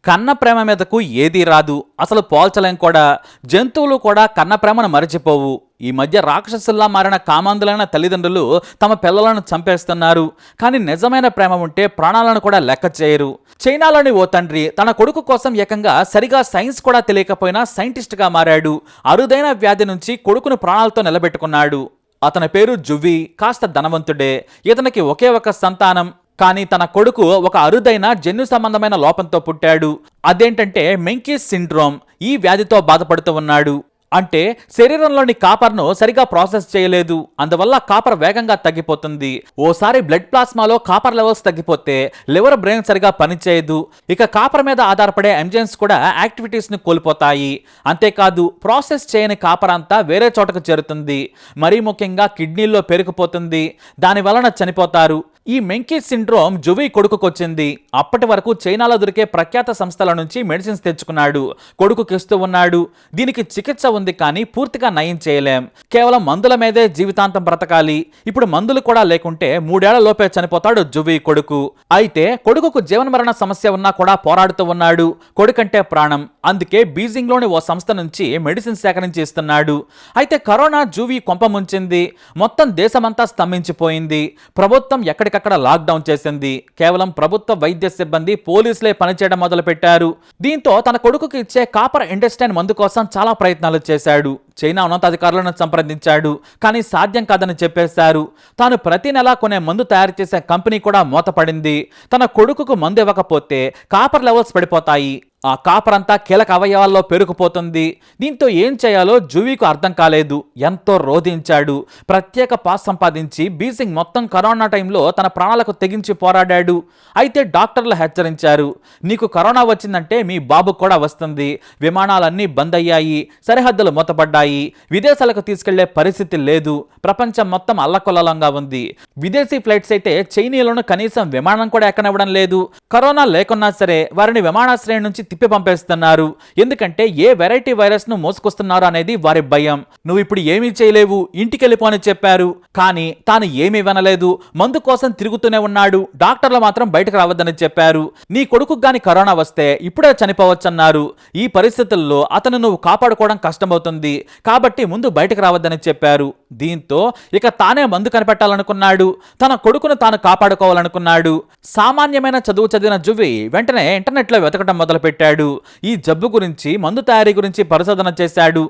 కన్న ప్రేమ మీదకు ఏదీ రాదు, అసలు పోల్చలేం కూడా. జంతువులు కూడా కన్న ప్రేమను మరచిపోవు. ఈ మధ్య రాక్షసుల్లా మారిన కామాంధులైన తల్లిదండ్రులు తమ పిల్లలను చంపేస్తున్నారు. కానీ నిజమైన ప్రేమ ఉంటే ప్రాణాలను కూడా లెక్క చేయరు. చైనాలోని ఓ తండ్రి తన కొడుకు కోసం ఏకంగా సరిగా సైన్స్ కూడా తెలియకపోయినా సైంటిస్ట్గా మారాడు. అరుదైన వ్యాధి నుంచి కొడుకును ప్రాణాలతో నిలబెట్టుకున్నాడు. అతని పేరు జువి. కాస్త ధనవంతుడే. ఇతనికి ఒకే ఒక సంతానం. కానీ తన కొడుకు ఒక అరుదైన జన్యు సంబంధమైన లోపంతో పుట్టాడు. అదేంటంటే మెంకీస్ సిండ్రోమ్. ఈ వ్యాధితో బాధపడుతూ ఉన్నాడు. అంటే శరీరంలోని కాపర్ను సరిగా ప్రాసెస్ చేయలేదు. అందువల్ల కాపర్ వేగంగా తగ్గిపోతుంది. ఓసారి బ్లడ్ ప్లాస్మాలో కాపర్ లెవెల్స్ తగ్గిపోతే లివర్, బ్రెయిన్ సరిగా పనిచేయదు. ఇక కాపర్ మీద ఆధారపడే ఎంజైమ్స్ కూడా యాక్టివిటీస్ ని కోల్పోతాయి. అంతేకాదు ప్రాసెస్ చేయని కాపర్ అంతా వేరే చోటకు చేరుతుంది. మరీ ముఖ్యంగా కిడ్నీల్లో పెరిగిపోతుంది. దాని వలన చనిపోతారు. ఈ మెంకీస్ సిండ్రోమ్ జువి కొడుకుకొచ్చింది. అప్పటి వరకు చైనాలో దొరికే ప్రఖ్యాత సంస్థల నుంచి మెడిసిన్స్ తెచ్చుకున్నాడు. కొడుకుకిస్తూ ఉన్నాడు. దీనికి చికిత్స ఉంది, కానీ పూర్తిగా నయం చేయలేం. కేవలం మందుల మీదే జీవితాంతం బ్రతకాలి. ఇప్పుడు మందులు కూడా లేకుంటే 3 ఏళ్ల లోపే చనిపోతాడు జువి కొడుకు. అయితే కొడుకుకు జీవనమరణ సమస్య ఉన్నా కూడా పోరాడుతూ ఉన్నాడు. కొడుకంటే ప్రాణం. అందుకే బీజింగ్ లోని ఓ సంస్థ నుంచి మెడిసిన్ సేకరించి ఇస్తున్నాడు. అయితే కరోనా జువి కొంప ముంచింది. మొత్తం దేశమంతా స్తంభించిపోయింది. ప్రభుత్వం ఎక్కడికక్కడ లాక్డౌన్ చేసింది. కేవలం ప్రభుత్వ వైద్య సిబ్బంది, పోలీసులే పనిచేయడం మొదలుపెట్టారు. దీంతో తన కొడుకుకి ఇచ్చే కాపర్ ఇండస్టైన్ మందు కోసం చాలా ప్రయత్నాలు చేశాడు. చైనా ఉన్నతాధికారులను సంప్రదించాడు. కానీ సాధ్యం కాదని చెప్పేశారు. తాను ప్రతి నెలా కొనే మందు తయారు చేసే కంపెనీ కూడా మూతపడింది. తన కొడుకుకు మందు ఇవ్వకపోతే కాపర్ లెవెల్స్ పడిపోతాయి. ఆ కాపర్ అంతా కీలక అవయవాల్లో పెరుగుపోతుంది. దీంతో ఏం చేయాలో జువీకు అర్థం కాలేదు. ఎంతో రోధించాడు. ప్రత్యేక పాస్ సంపాదించి బీజింగ్ మొత్తం కరోనా టైంలో తన ప్రాణాలకు తెగించి పోరాడాడు. అయితే డాక్టర్లు హెచ్చరించారు, నీకు కరోనా వచ్చిందంటే మీ బాబుకు కూడా వస్తుంది. విమానాలన్నీ బంద్ అయ్యాయి. సరిహద్దులు మూతపడ్డాయి. విదేశాలకు తీసుకెళ్లే పరిస్థితి లేదు. ప్రపంచం మొత్తం అల్లకొల్లంగా ఉంది. విదేశీ ఫ్లైట్స్ అయితే చైనీయులను కనీసం విమానం కూడా ఎక్కనివ్వడం లేదు. కరోనా లేకున్నా సరే వారిని విమానాశ్రయం నుంచి తిప్పి పంపేస్తున్నారు. ఎందుకంటే ఏ వెరైటీ వైరస్ ను మోసుకొస్తున్నారు అనేది వారి భయం. నువ్వు ఇప్పుడు ఏమీ చేయలేవు, ఇంటికి వెళ్ళిపోని చెప్పారు. కానీ తాను ఏమీ వినలేదు. మందు కోసం తిరుగుతూనే ఉన్నాడు. డాక్టర్లు మాత్రం బయటకు రావద్దని చెప్పారు. నీ కొడుకు గాని కరోనా వస్తే ఇప్పుడే చనిపోవచ్చన్నారు. ఈ పరిస్థితుల్లో అతను నువ్వు కాపాడుకోవడం కష్టమవుతుంది. కాబట్టి ముందు బయటకు రావద్దని చెప్పారు. దీంతో ఇక తానే మందు కనిపెట్టాలనుకున్నాడు. తన కొడుకును తాను కాపాడుకోవాలనుకున్నాడు. సామాన్యమైన చదువు చదివిన జువి వెంటనే ఇంటర్నెట్లో వెతకడం మొదలుపెట్టాడు. ఈ జబ్బు గురించి, మందు తయారీ గురించి పరిశోధన చేశాడు.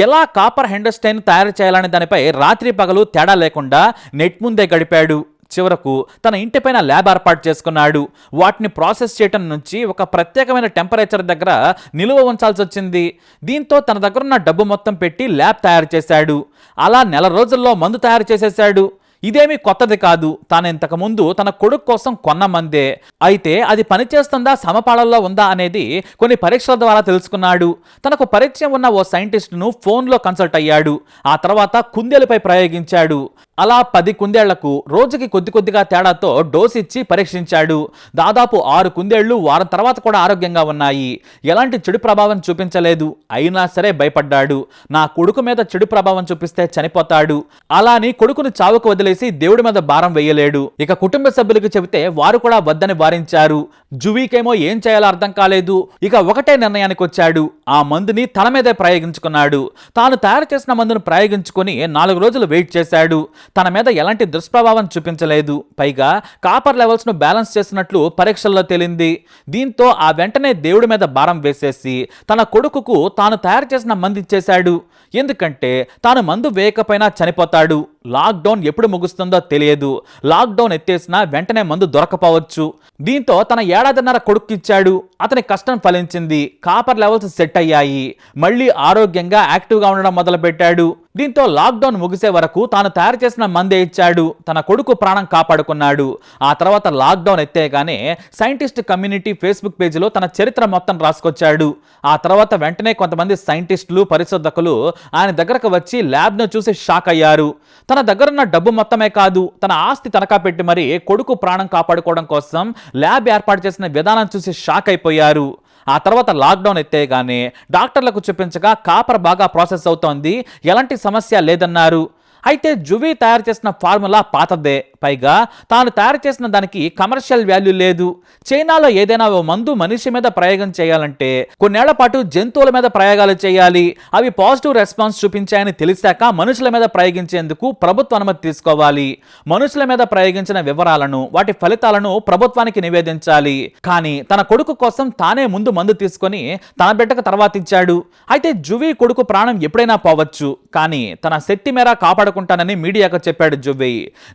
ఎలా కాపర్ హెండర్స్టైన్ తయారు చేయాలనే దానిపై రాత్రి పగలు తేడా లేకుండా నెట్ ముందే గడిపాడు. చివరకు తన ఇంటిపైన ల్యాబ్ ఏర్పాటు చేసుకున్నాడు. వాటిని ప్రాసెస్ చేయటం నుంచి ఒక ప్రత్యేకమైన టెంపరేచర్ దగ్గర నిలువ ఉంచాల్సి వచ్చింది. దీంతో తన దగ్గరున్న డబ్బు మొత్తం పెట్టి ల్యాబ్ తయారు చేశాడు. అలా నెల రోజుల్లో మందు తయారు చేసేశాడు. ఇదేమీ కొత్తది కాదు. తాను ఇంతకుముందు తన కొడుకు కోసం కొన్న మందే. అయితే అది పనిచేస్తుందా, సమపాళల్లో ఉందా అనేది కొన్ని పరీక్షల ద్వారా తెలుసుకున్నాడు. తనకు పరిచయం ఉన్న ఓ సైంటిస్టును ఫోన్లో కన్సల్ట్ అయ్యాడు. ఆ తర్వాత కుందేలుపై ప్రయోగించాడు. అలా 10 కుందేళ్లకు రోజుకి కొద్ది కొద్దిగా తేడాతో డోస్ ఇచ్చి పరీక్షించాడు. దాదాపు 6 కుందేళ్లు వారం తర్వాత కూడా ఆరోగ్యంగా ఉన్నాయి. ఎలాంటి చెడు ప్రభావం చూపించలేదు. అయినా సరే భయపడ్డాడు. నా కొడుకు మీద చెడు ప్రభావం చూపిస్తే చనిపోతాడు. అలాని కొడుకును చావుకు వదిలేసి దేవుడి మీద భారం వేయలేడు. ఇక కుటుంబ సభ్యులకు చెబితే వారు కూడా వద్దని వారించారు. జువీకేమో ఏం చేయాలో అర్థం కాలేదు. ఇక ఒకటే నిర్ణయానికి వచ్చాడు. ఆ మందుని తన మీదే ప్రయోగించుకున్నాడు. తాను తయారు చేసిన మందును ప్రయోగించుకుని 4 రోజులు వెయిట్ చేశాడు. తన మీద ఎలాంటి దుష్ప్రభావం చూపించలేదు. పైగా కాపర్ లెవెల్స్ ను బ్యాలెన్స్ చేస్తున్నట్లు పరీక్షల్లో తేలింది. దీంతో ఆ వెంటనే దేవుడి మీద భారం వేసేసి తన కొడుకుకు తాను తయారు చేసిన మందు ఇచ్చేశాడు. ఎందుకంటే తాను మందు వేయకపోయినా చనిపోతాడు. లాక్డౌన్ ఎప్పుడు ముగుస్తుందో తెలియదు. లాక్డౌన్ ఎత్తేసినా వెంటనే మందు దొరకపోవచ్చు. దీంతో తన 1.5 కొడుకు ఇచ్చాడు. అతని కష్టం ఫలించింది. కాపర్ లెవెల్స్ సెట్ అయ్యాయి. మళ్ళీ ఆరోగ్యంగా యాక్టివ్గా ఉండడం మొదలుపెట్టాడు. దీంతో లాక్డౌన్ ముగిసే వరకు తాను తయారు చేసిన మందే ఇచ్చాడు. తన కొడుకు ప్రాణం కాపాడుకున్నాడు. ఆ తర్వాత లాక్డౌన్ ఎత్తేగానే సైంటిస్ట్ కమ్యూనిటీ ఫేస్బుక్ పేజీలో తన చరిత్ర మొత్తం రాసుకొచ్చాడు. ఆ తర్వాత వెంటనే కొంతమంది సైంటిస్టులు, పరిశోధకులు ఆయన దగ్గరకు వచ్చి ల్యాబ్ను చూసి షాక్ అయ్యారు. తన దగ్గరున్న డబ్బు మొత్తమే కాదు, తన ఆస్తి తనఖా పెట్టి మరి కొడుకు ప్రాణం కాపాడుకోవడం కోసం ల్యాబ్ ఏర్పాటు చేసిన విధానం చూసి షాక్ అయిపోయారు. ఆ తర్వాత లాక్డౌన్ ఎత్తేగానే డాక్టర్లకు చూపించగా కాపర్ బాగా ప్రాసెస్ అవుతోంది, ఎలాంటి సమస్య లేదన్నారు. అయితే జువి తయారు చేసిన ఫార్ములా పాతదే, పైగా తాను తయారు చేసిన దానికి కమర్షియల్ వాల్యూ లేదు. చైనాలో ఏదైనా ఓ మందు మనిషి మీద ప్రయోగం చేయాలంటే కొన్నేళ్ల పాటు జంతువుల మీద ప్రయోగాలు చేయాలి. అవి పాజిటివ్ రెస్పాన్స్ చూపించాయని తెలిసాక మనుషుల మీద ప్రయోగించేందుకు ప్రభుత్వ అనుమతి తీసుకోవాలి. మనుషుల మీద ప్రయోగించిన వివరాలను, వాటి ఫలితాలను ప్రభుత్వానికి నివేదించాలి. కానీ తన కొడుకు కోసం తానే ముందు మందు తీసుకొని తన బిడ్డకు తర్వాత ఇచ్చాడు. అయితే జువి కొడుకు ప్రాణం ఎప్పుడైనా పోవచ్చు, కానీ తన శక్తి మేర కాపాడుకుంటానని మీడియాకు చెప్పాడు జువి.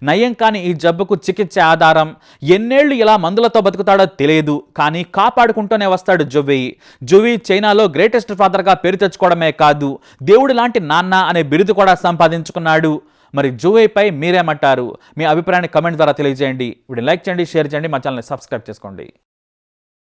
నయం కాని ఈ జబ్బుకు చికిత్స ఆధారం. ఎన్నేళ్లు ఇలా మందులతో బతుకుతాడో తెలియదు, కానీ కాపాడుకుంటూనే వస్తాడు జువి. జువి చైనాలో గ్రేటెస్ట్ ఫాదర్గా పేరు తెచ్చుకోవడమే కాదు, దేవుడి లాంటి నాన్న అనే బిరుదు కూడా సంపాదించుకున్నాడు. మరి జువిపై మీరేమంటారు? మీ అభిప్రాయాన్ని కమెంట్ ద్వారా తెలియజేయండి. వీడియో లైక్ చేయండి, షేర్ చేయండి, మా ఛానల్ని సబ్స్క్రైబ్ చేసుకోండి.